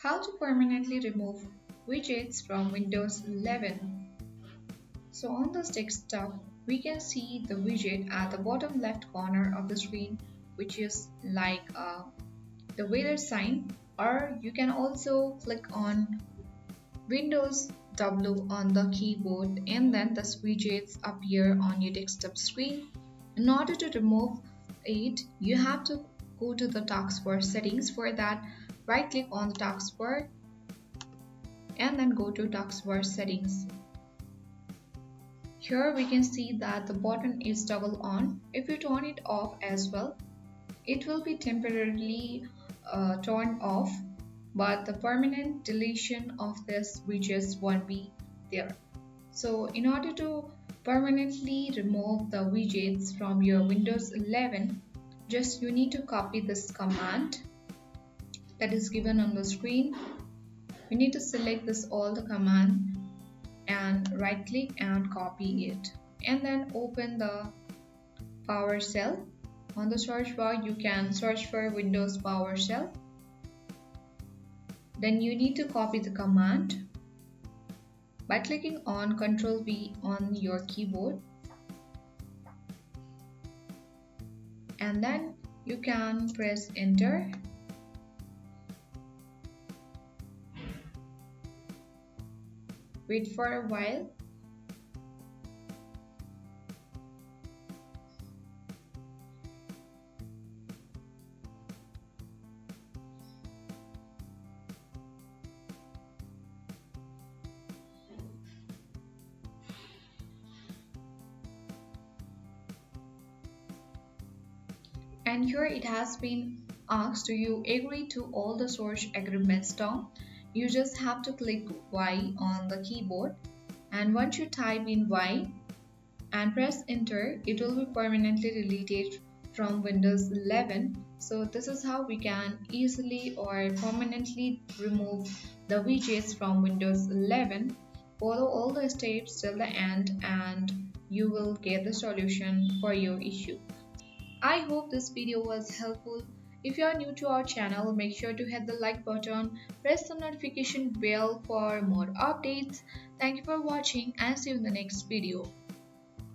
How to permanently remove widgets from Windows 11. So on this desktop, we can see the widget at the bottom left corner of the screen, which is like the weather sign, or you can also click on Windows W on the keyboard and then the widgets appear on your desktop screen. In order to remove it, you have to go to the taskbar settings. For that, right click on the taskbar and then go to taskbar settings. Here we can see that the button is toggle on. If you turn it off as well, it will be temporarily turned off, but the permanent deletion of this widgets won't be there. So in order to permanently remove the widgets from your Windows 11, just you need to copy this command that is given on the screen. You need to select this all the command and right click and copy it, and then open the PowerShell. On the search bar you can search for Windows PowerShell. Then you need to copy the command by clicking on Ctrl V on your keyboard, and then you can press enter. Wait for a while. And here it has been asked, do you agree to all the search agreements term? You just have to click Y on the keyboard, and once you type in Y and press enter, it will be permanently deleted from Windows 11. So this is how we can easily or permanently remove the widgets from Windows 11. Follow all the steps till the end and you will get the solution for your issue. I hope this video was helpful. If you are new to our channel, make sure to hit the like button, press the notification bell for more updates. Thank you for watching and see you in the next video.